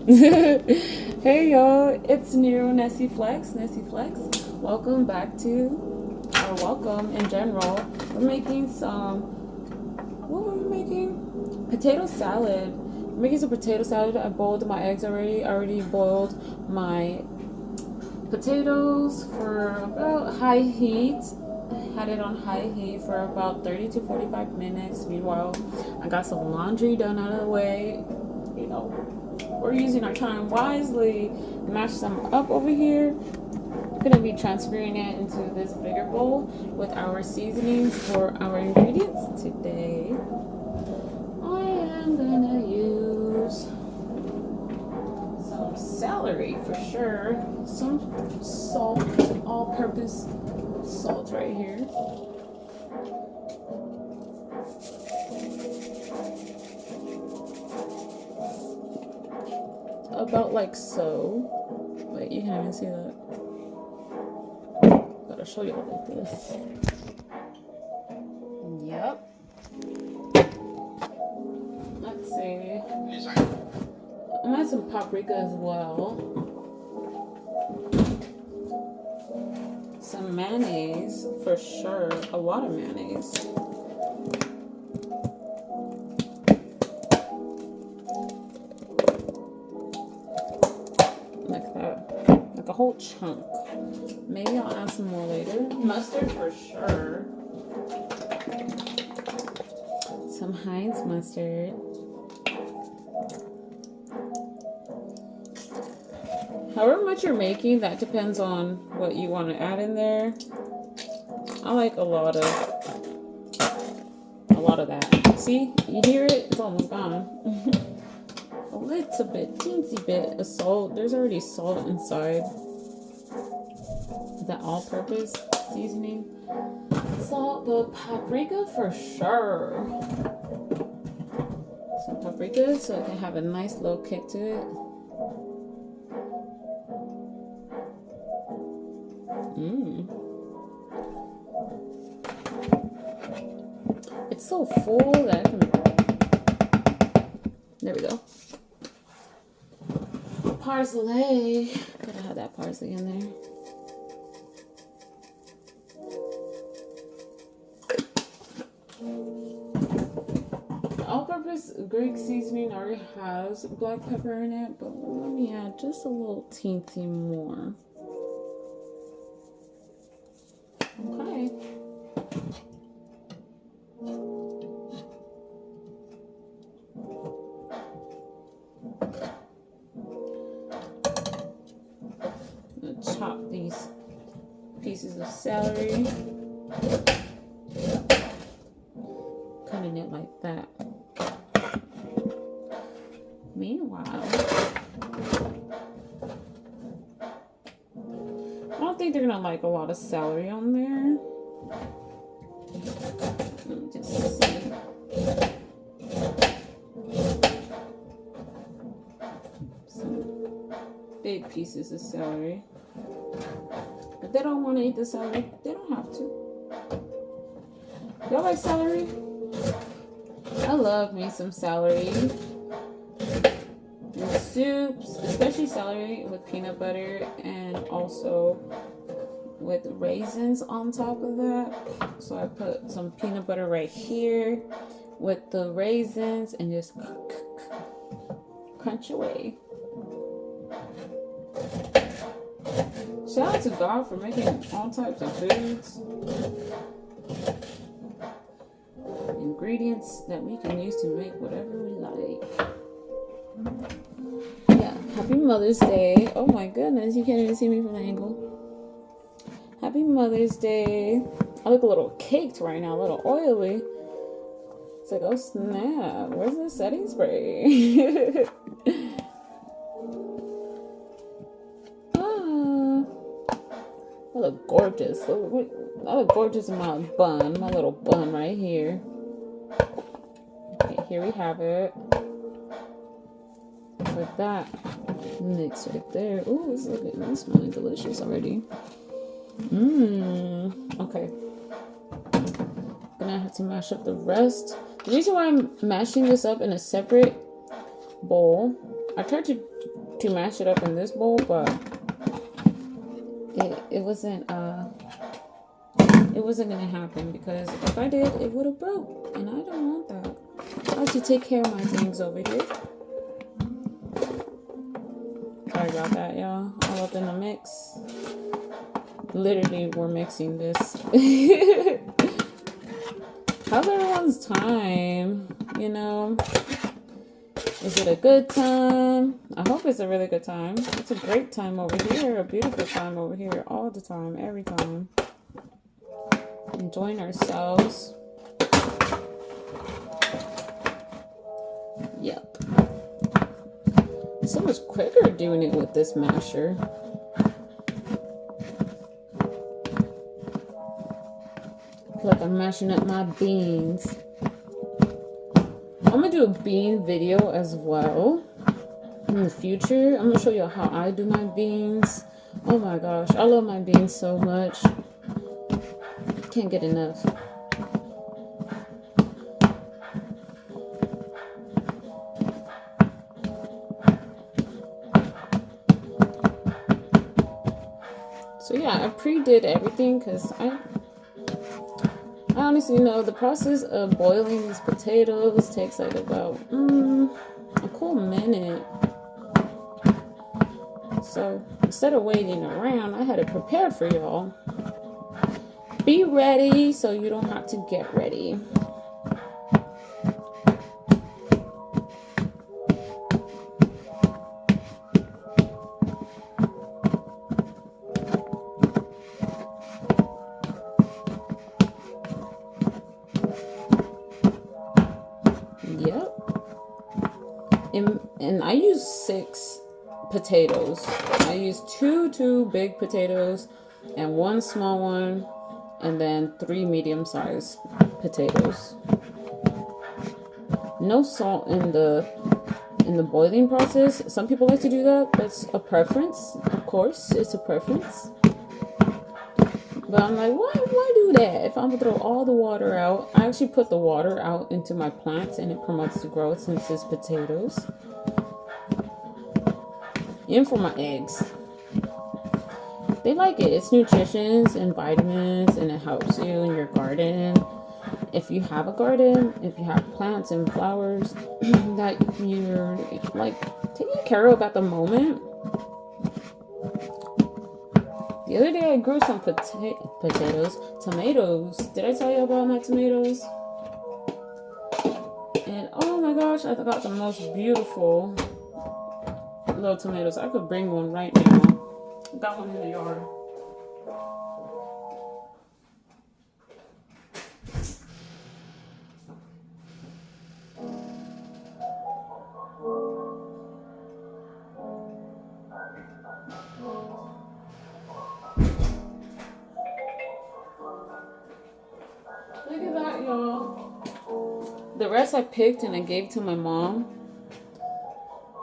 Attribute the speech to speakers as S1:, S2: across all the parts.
S1: Hey y'all, it's new Nessie Flex. Welcome back to, or welcome in general. We're making some, what were we making? Potato salad. We're making some potato salad. I boiled my eggs already. I already boiled my potatoes for about high heat. Had it on high heat for about 30 to 45 minutes. Meanwhile, I got some laundry done out of the way. You know, we're using our time wisely. Mash some up over here. I'm gonna be transferring it into this bigger bowl with our seasonings for our ingredients today. I am gonna use some celery for sure, some salt, all-purpose salt right here. About like so. Wait, you can't even see that. Gotta show you like this. Yep. Let's see. I'm gonna add some paprika as well. Some mayonnaise for sure. A lot of mayonnaise. Like that. Like a whole chunk. Maybe I'll add some more later. Mustard for sure. Some Heinz mustard. However much you're making, that depends on what you want to add in there. I like a lot of that. See, you hear it? It's almost gone. A little bit, teensy bit of salt. There's already salt inside. That all-purpose seasoning. Salt, but paprika for sure. Some paprika so it can have a nice little kick to it. It's so full that I can. There we go. Parsley. Gotta have that parsley in there. The all-purpose Greek seasoning already has black pepper in it, but let me add just a little teensy more. Okay. Chop these pieces of celery, cutting it like that. Meanwhile, I don't think they're gonna like a lot of celery on there. Let me just see. Some big pieces of celery. If they don't want to eat the celery, they don't have to. Y'all like celery? I love me some celery. In soups, especially celery with peanut butter and also with raisins on top of that. So I put some peanut butter right here with the raisins and just crunch away. Shout out to God for making all types of foods. Ingredients that we can use to make whatever we like. Yeah, happy Mother's Day. Oh my goodness, you can't even see me from the angle. Happy Mother's Day. I look a little caked right now, a little oily. It's like, oh snap, where's the setting spray? I look gorgeous. I look gorgeous in my bun, my little bun right here. Okay, here we have it. Like that. Mix right there. Ooh, it's smelling delicious already. Okay. Gonna have to mash up the rest. The reason why I'm mashing this up in a separate bowl I tried to mash it up in this bowl, but it wasn't gonna happen, because if I did, it would have broke, and I don't want that. I have to take care of my things over here. Sorry about that, y'all. All up in the mix. Literally, we're mixing this. How's everyone's time? You know, is it a good time? I hope it's a really good time. It's a great time over here, a beautiful time over here, all the time, every time. Enjoying ourselves. Yep. So much quicker doing it with this masher. I feel like I'm mashing up my beans. I'm gonna do a bean video as well in the future. I'm gonna show you how I do my beans. Oh my gosh, I love my beans so much. Can't get enough. So yeah, I pre-did everything because I honestly know the process of boiling these potatoes takes like about a cool minute. So instead of waiting around, I had it prepared for y'all. Be ready so you don't have to get ready. Yep. And I use 6 potatoes. I use two big potatoes and 1 small one, and then 3 medium-sized potatoes. No salt in the boiling process. Some people like to do that. That's a preference. Of course, it's a preference. But I'm like, why do that? If I'm gonna throw all the water out, I actually put the water out into my plants, and it promotes the growth since it's potatoes. Even for my eggs, they like it. It's nutrition and vitamins, and it helps you in your garden. If you have a garden, if you have plants and flowers that you're like taking care of at the moment. The other day I grew some tomatoes. Did I tell you about my tomatoes? And oh my gosh, I got the most beautiful little tomatoes. I could bring one right now. Got one in the yard. Look at that, y'all. The rest I picked and I gave to my mom.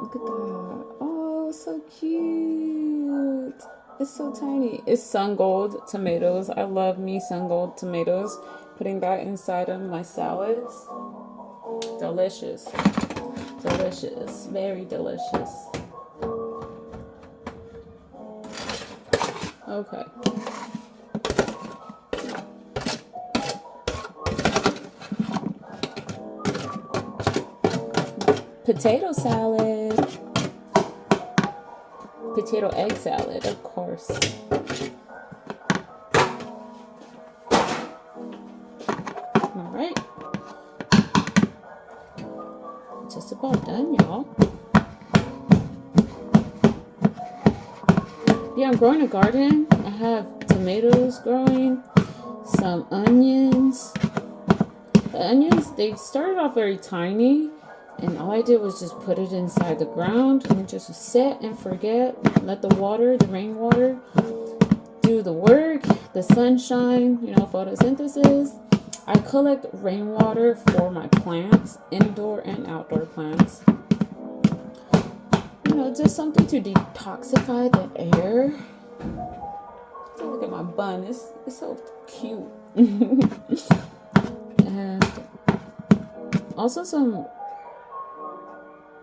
S1: Look at that. Oh, so cute. It's so tiny. It's sun gold tomatoes. I love me sun gold tomatoes. Putting that inside of my salads. Delicious. Delicious. Very delicious. Okay. Potato salad. Potato egg salad, of course. All right. Just about done, y'all. Yeah, I'm growing a garden. I have tomatoes growing, some onions. The onions, they started off very tiny. And all I did was just put it inside the ground and just sit and forget. Let the water, the rainwater, do the work, the sunshine, photosynthesis. I collect rainwater for my plants, indoor and outdoor plants. Just something to detoxify the air. So look at my bun. It's so cute. And also some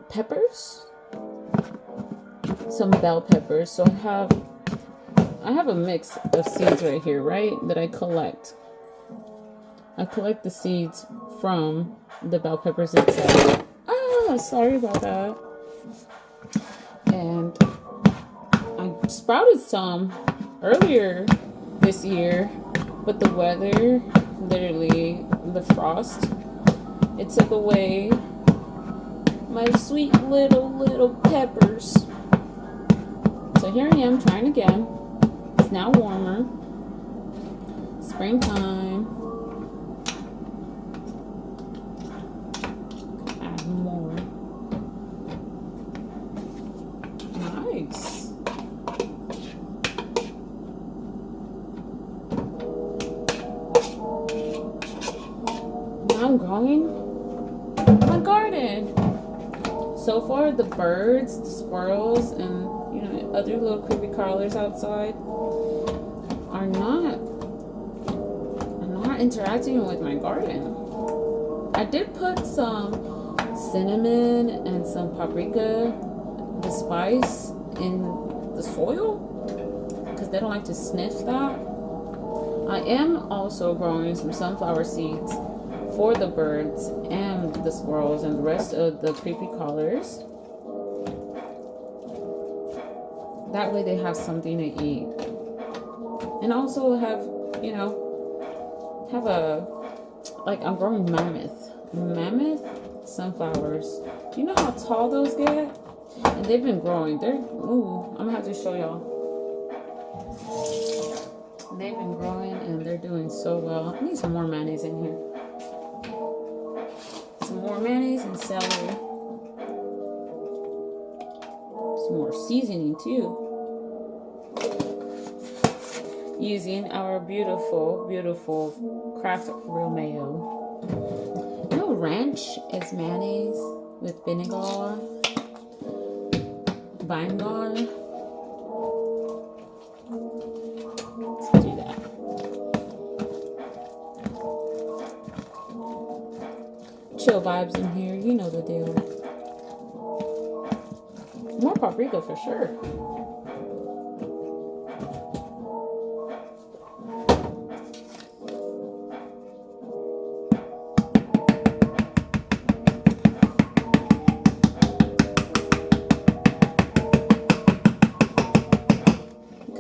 S1: peppers. some bell peppers. So I have a mix of seeds right here, right? That I collect. I collect the seeds from the bell peppers itself. Ah, sorry about that. And I sprouted some earlier this year, but the weather, literally the frost, it took away my sweet little peppers. So here I am trying again. It's now warmer. Springtime. Add more. Nice. Now I'm growing my garden. So far, the birds, the squirrels, and other little creepy crawlers outside are not interacting with my garden. I did put some cinnamon and some paprika, the spice, in the soil because they don't like to sniff that. I am also growing some sunflower seeds for the birds and the squirrels and the rest of the creepy crawlers. That way they have something to eat. And also have I'm growing mammoth sunflowers. Do you know how tall those get? And they've been growing. I'm gonna have to show y'all. They've been growing and they're doing so well. I need some more mayonnaise in here. Some more mayonnaise and celery. Some more seasoning too. Using our beautiful Kraft Real Mayo. Ranch is mayonnaise with vinegar, vinegar. Let's do that. Chill vibes in here, you know the deal. More paprika for sure.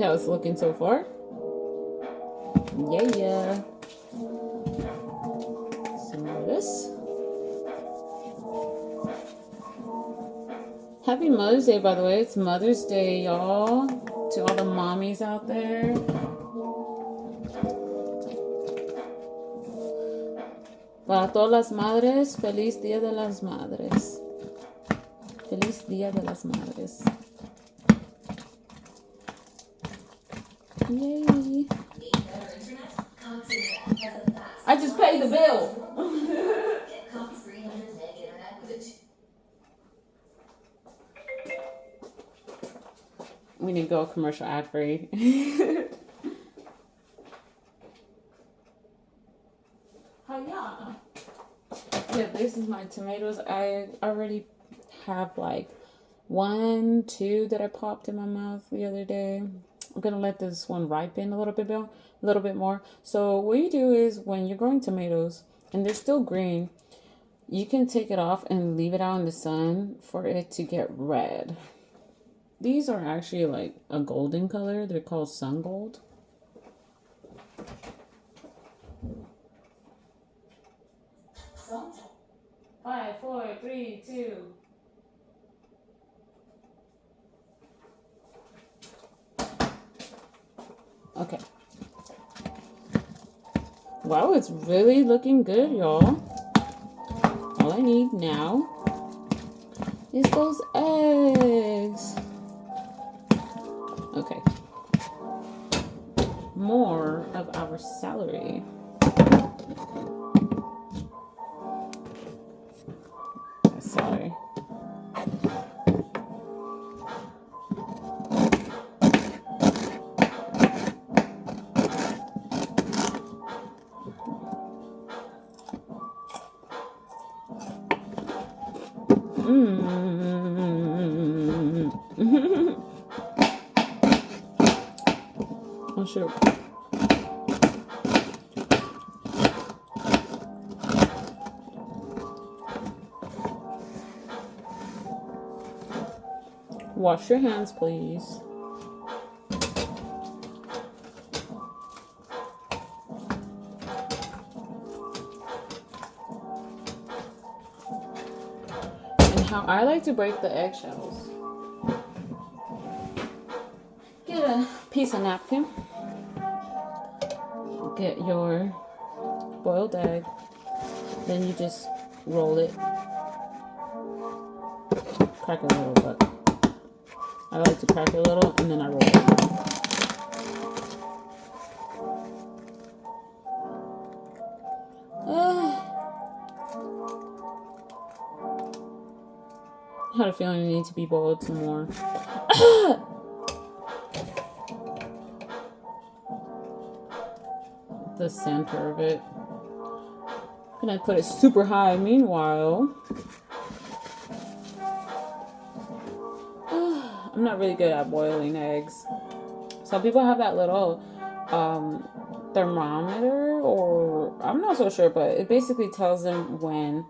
S1: How it's looking so far. Yeah. Some more of this. Happy Mother's Day, by the way. It's Mother's Day, y'all. To all the mommies out there. Para todas las madres, feliz Día de las Madres. Feliz Día de las Madres. Yay. I just paid the bill. We need to go commercial ad free. Yeah, this is my tomatoes. I already have like 1, 2 that I popped in my mouth the other day. I'm gonna let this one ripen a little bit more. So what you do is when you're growing tomatoes and they're still green, you can take it off and leave it out in the sun for it to get red. These are actually like a golden color. They're called sun gold. 5, 4, 3, 2. Okay. Wow, it's really looking good, y'all. All I need now is those eggs. Okay. More of our celery. Sorry. shoot. Wash your hands, please. And how I like to break the eggshells. Get a piece of napkin. Get your boiled egg. Then you just roll it. Crack it a little bit. I like to crack it a little and then I roll it. I had a feeling it needs to be boiled some more. The center of it. And I put it super high. Meanwhile, I'm not really good at boiling eggs. Some people have that little thermometer, or I'm not so sure, but it basically tells them when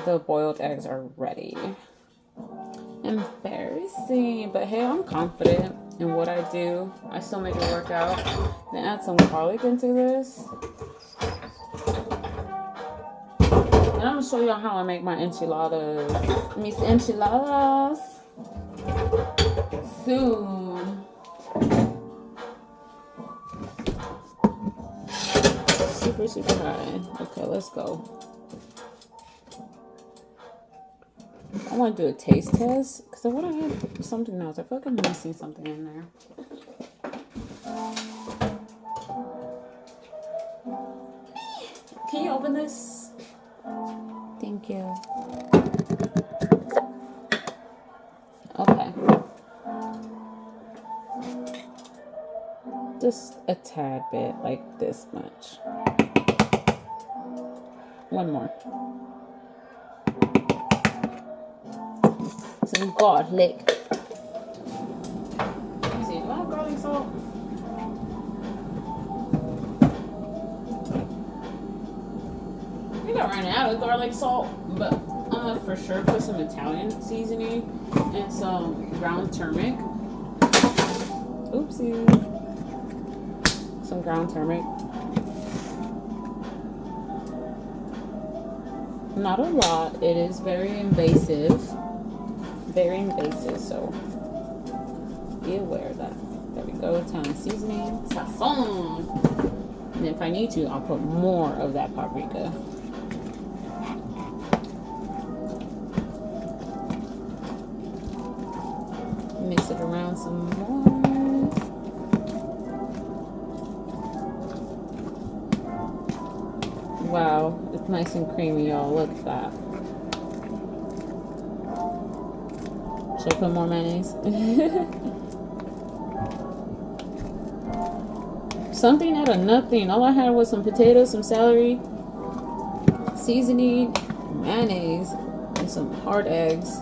S1: the boiled eggs are ready. Embarrassing, but hey, I'm confident in what I do. I still make it work out. Then add some garlic into this. And I'm gonna show y'all how I make my enchiladas. Mis enchiladas. Soon. Super, super high. Okay, let's go. I want to do a taste test because I want to add something else. I feel like I'm missing something in there. Can you open this? Thank you. Okay. Just a tad bit, like this much. One more. Some garlic. Let me see, do I have garlic salt? I think I ran out of garlic salt, but I'm gonna for sure put some Italian seasoning and some ground turmeric. Oopsie. Some ground turmeric. Not a lot. It is very invasive. Very invasive, so be aware of that. There we go. Italian seasoning. Sazon. And if I need to, I'll put more of that paprika. Mix it around some more. Wow, it's nice and creamy, y'all. Look at that. Should I put more mayonnaise? Something out of nothing. All I had was some potatoes, some celery, seasoning, mayonnaise, and some hard eggs.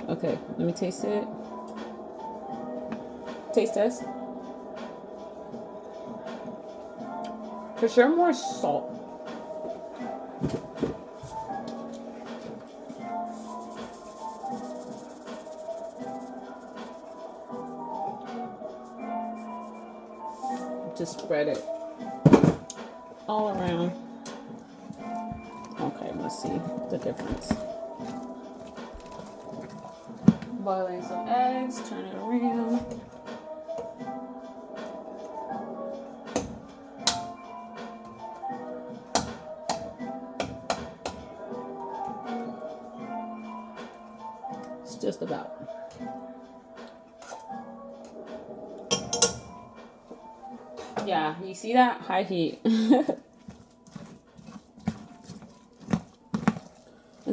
S1: Okay, let me taste it. Taste test. For sure, more salt. Just spread it all around. Okay, let's see the difference. Boiling some eggs, turn it around. It's just about. Yeah, you see that? High heat. And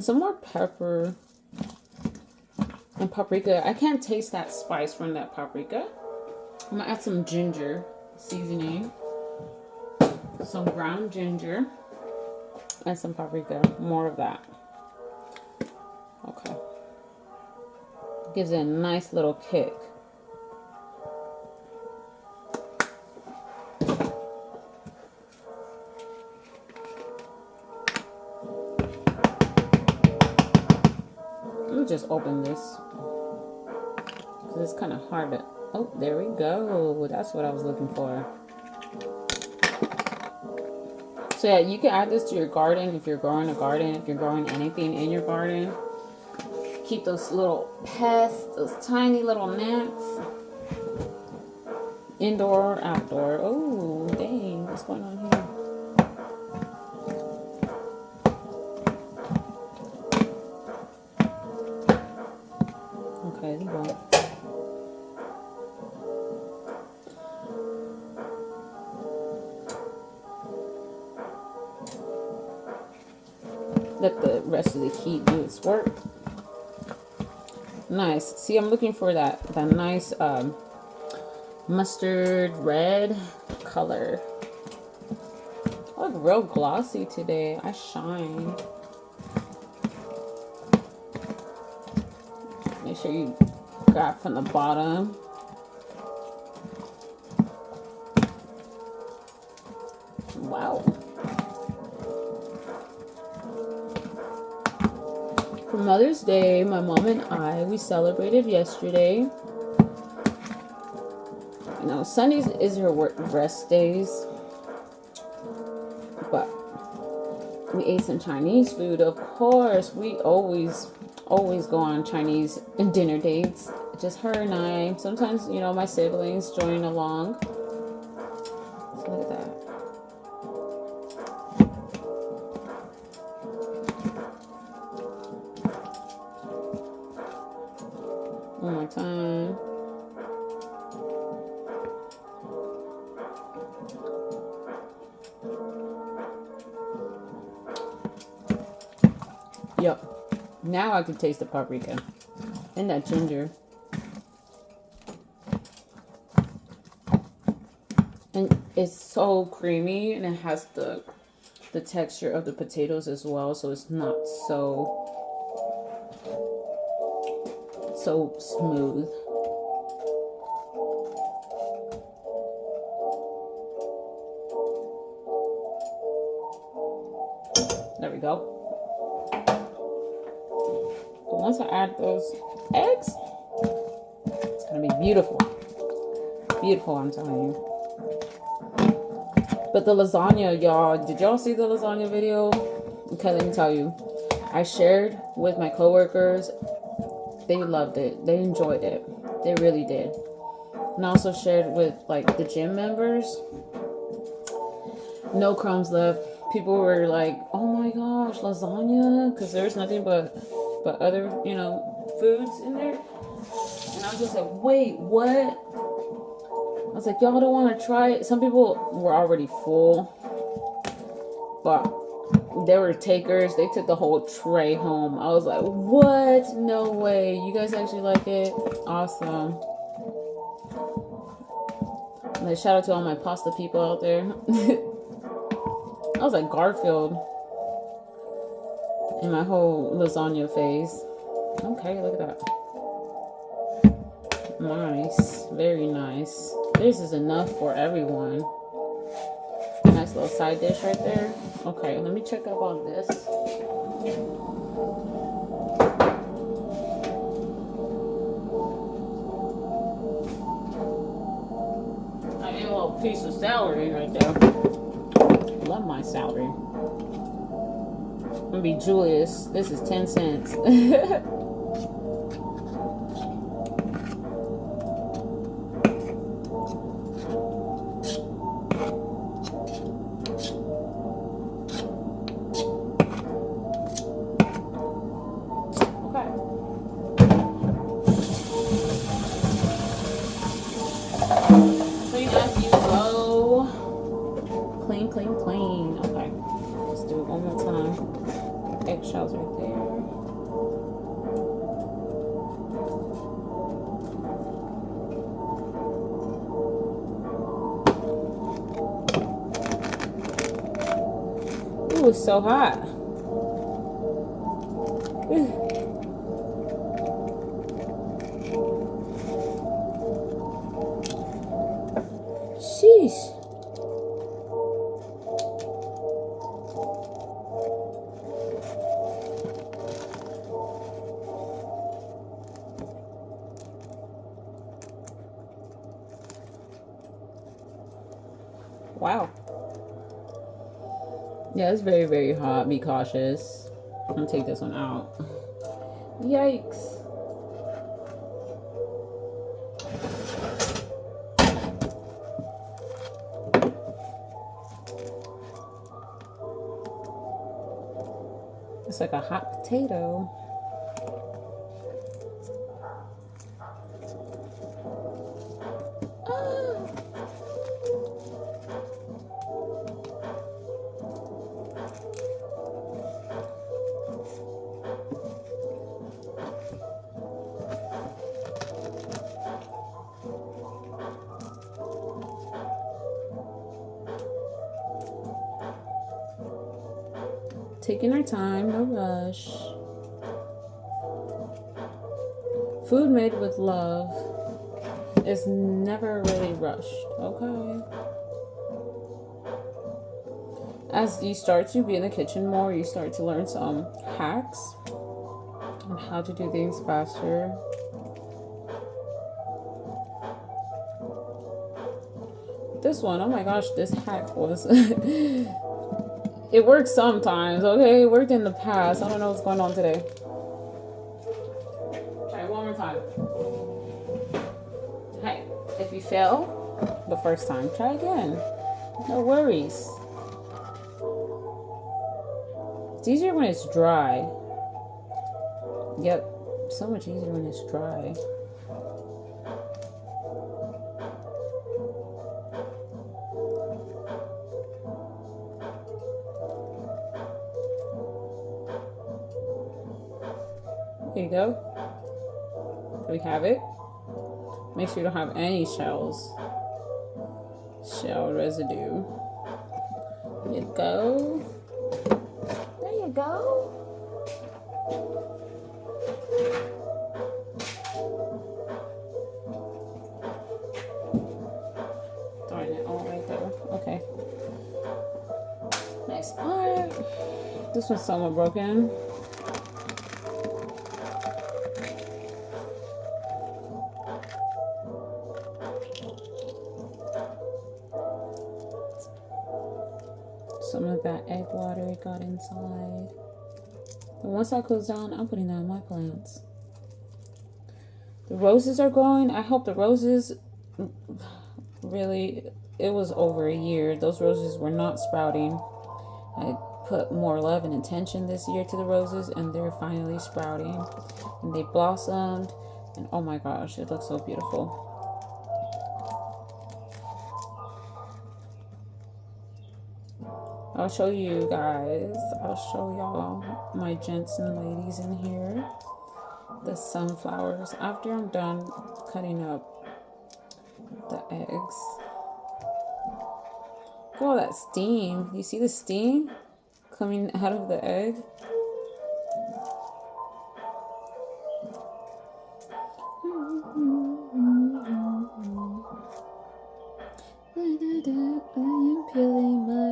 S1: some more pepper and paprika. I can't taste that spice from that paprika. I'm gonna add some ginger seasoning, some ground ginger, and some paprika. More of that. Okay. Gives it a nice little kick. Let me just open this. It's kind of hard to... Oh, there we go. That's what I was looking for. So yeah, you can add this to your garden if you're growing a garden, if you're growing anything in your garden. Keep those little pests, those tiny little gnats. Indoor or outdoor. Oh, dang. What's going on here? Okay, well. Let the rest of the heat do its work. Nice. See, I'm looking for that nice mustard red color. I look real glossy today. I shine. Make sure you grab from the bottom. Wow. For Mother's Day, my mom and I, we celebrated yesterday. You know, Sundays is her rest days. But we ate some Chinese food. Of course, we always go on Chinese dinner dates. Just her and I. Sometimes, you know, my siblings join along. So look at that. One more time. Yep. Now I can taste the paprika and that ginger. And it's so creamy, and it has the texture of the potatoes as well, so it's not so smooth. There we go. But once I add those eggs, it's gonna be beautiful. Beautiful, I'm telling you. But the lasagna, y'all, did y'all see the lasagna video? Okay, let me tell you. I shared with my coworkers. They loved it. They enjoyed it. They really did. And I also shared with like the gym members. No crumbs left. People were like, "Oh my gosh, lasagna!" Because there's nothing but other, you know, foods in there. And I was just like, "Wait, what?" I was like, "Y'all don't want to try it?" Some people were already full, but there were takers. They took the whole tray home. I was like, "What? No way! You guys actually like it? Awesome!" Like, shout out to all my pasta people out there. I was like Garfield in my whole lasagna phase. Okay, look at that. Nice, very nice. This is enough for everyone. Nice little side dish right there. Okay, let me check up on this. I ate a little piece of celery right there. Love my celery. I'm gonna be Julius. This is 10 cents. Clean. Okay. Let's do it one more time. Eggshells right there. Ooh, it's so hot. Sheesh. Wow. Yeah, it's very, very hot. Be cautious. I'm gonna take this one out. Yikes. It's like a hot potato. Taking our time, no rush. Food made with love is never really rushed, okay? As you start to be in the kitchen more, you start to learn some hacks on how to do things faster. This one, oh my gosh, this hack was... It works sometimes, okay? It worked in the past. I don't know what's going on today. Try it one more time. Hey, if you fail the first time, try again. No worries. It's easier when it's dry. Yep, so much easier when it's dry. There you go. There we have it. Make sure you don't have any shell residue. There you go. There you go. Throwing it all right there. Okay. Next part. This one's somewhat broken. Some of that egg water got inside. And once that cools down, I'm putting that in my plants. The roses are growing. I hope the roses, really, it was over a year. Those roses were not sprouting. I put more love and attention this year to the roses, and they're finally sprouting. And they blossomed. And oh my gosh, it looks so beautiful. I'll show you guys, I'll show y'all my gents and ladies in here, the sunflowers, after I'm done cutting up the eggs. Look at all that steam. You see the steam coming out of the egg? I am peeling my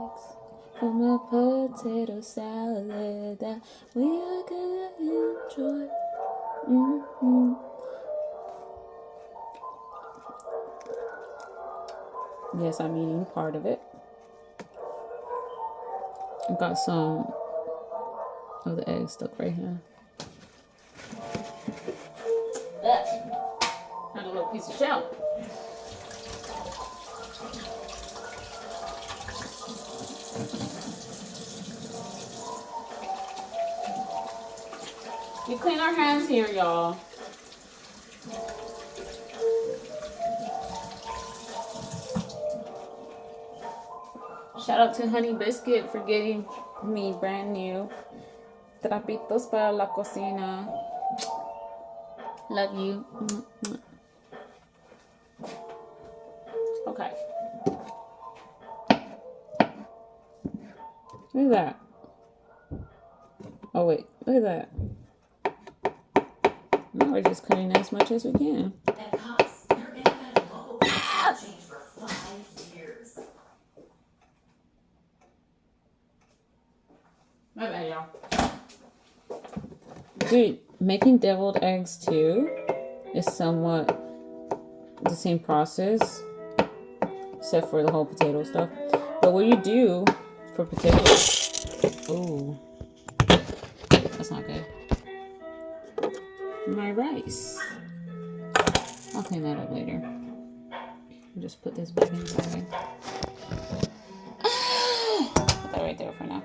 S1: eggs from a potato salad that we are gonna enjoy. Yes, I'm eating part of it. I've got some of the eggs stuck right here. Had a little piece of shell. We clean our hands here, y'all. Shout out to Honey Biscuit for getting me brand new trapitos para la cocina. Love you. Okay. Look at that. Oh wait, look at that. Now we're just cutting as much as we can.
S2: That costs your internet and mobile change for 5 years.
S1: My bad, y'all. Dude, making deviled eggs too is somewhat the same process. except for the whole potato stuff. But what you do for potatoes? Oh, that's not good. My rice. I'll clean that up later. Just put this back inside. Put that right there for now.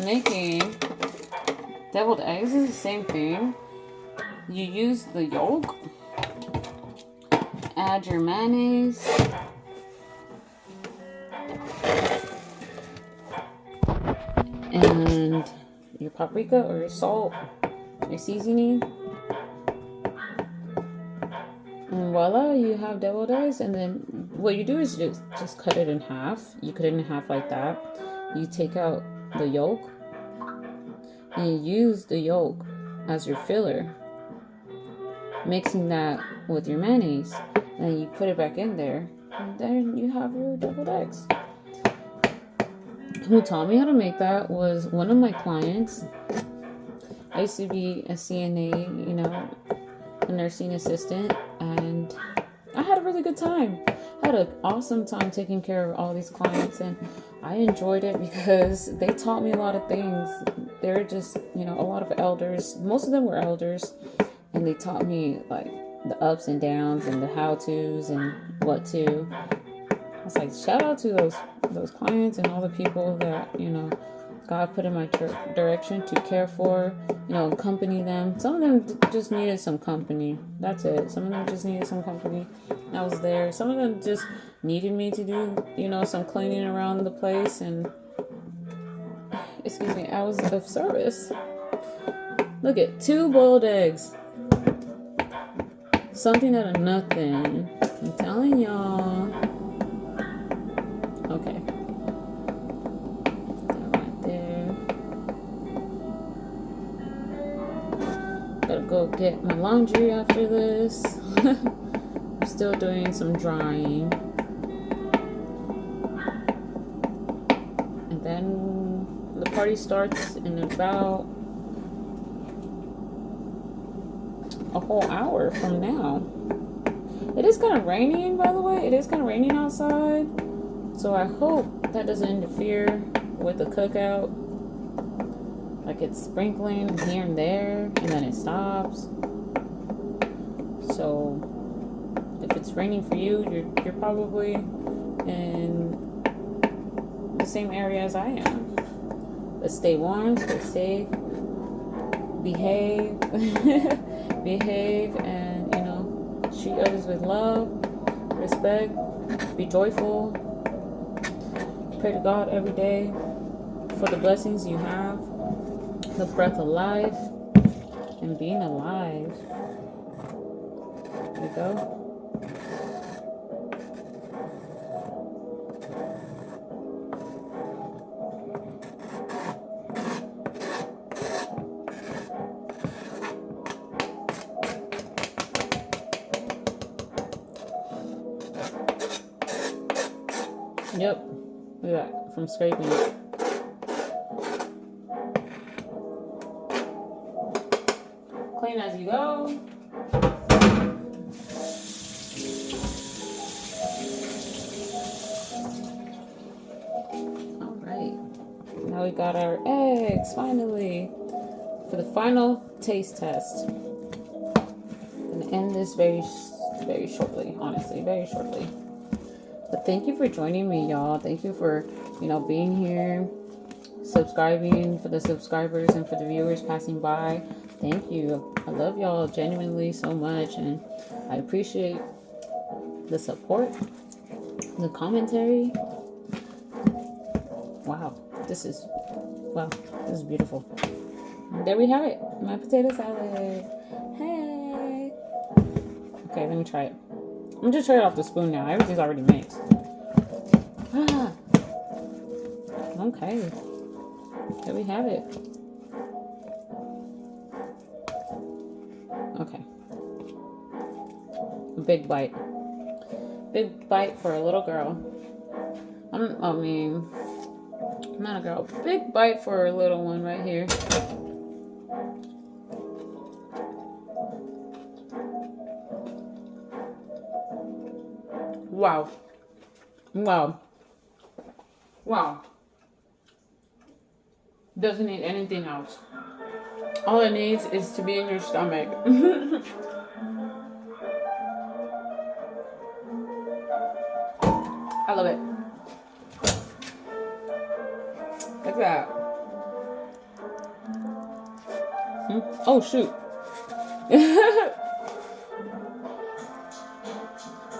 S1: Making deviled eggs is the same thing. You use the yolk, add your mayonnaise, and your paprika or your salt, your seasoning. And voila, you have deviled eggs. And then what you do is just cut it in half. You cut it in half like that. You take out the yolk and you use the yolk as your filler, mixing that with your mayonnaise. And you put it back in there, and then you have your deviled eggs. Who taught me how to make that was one of my clients. I used to be a CNA, you know, a nursing assistant, and I had a really good time. I had an awesome time taking care of all these clients, and I enjoyed it because they taught me a lot of things. They're just, you know, a lot of elders. Most of them were elders, and they taught me like the ups and downs and the how-tos and what to. I was like, shout out to those clients and all the people that, you know, God put in my direction to care for, you know, accompany them. Some of them just needed some company. That's it. Some of them just needed some company. I was there. Some of them just needed me to do, you know, some cleaning around the place. And, excuse me, I was of service. Look at 2 boiled eggs. Something out of nothing. I'm telling y'all. Okay. Gotta go get my laundry after this. I'm still doing some drying. And then the party starts in about a whole hour from now. It is kind of raining, by the way. It is kind of raining outside. So I hope that doesn't interfere with the cookout. Like it's sprinkling here and there, and then it stops. So if it's raining for you, you're probably in the same area as I am. But stay warm, stay safe, behave, behave, and you know, treat others with love, respect, be joyful. Pray to God every day for the blessings you have. The breath of life and being alive. There you go. Yep. Look at that. From scraping it. Clean as you go. All right. Now we got our eggs, finally. For the final taste test. I'm going to end this very shortly, honestly, very shortly. But thank you for joining me, y'all. Thank you for, you know, being here, subscribing, for the subscribers and for the viewers passing by. Thank you. I love y'all genuinely so much, and I appreciate the support, the commentary. Wow, this is beautiful. And there we have it, my potato salad. Hey. Okay, let me try it. I'm just trying it off the spoon now. Everything's already mixed. Ah. Okay. There we have it. Okay. A big bite. Big bite for a little girl. I'm not a girl. Big bite for a little one right here. Wow. Wow. Wow. Doesn't need anything else. All it needs is to be in your stomach. I love it. Look at that. Oh, shoot.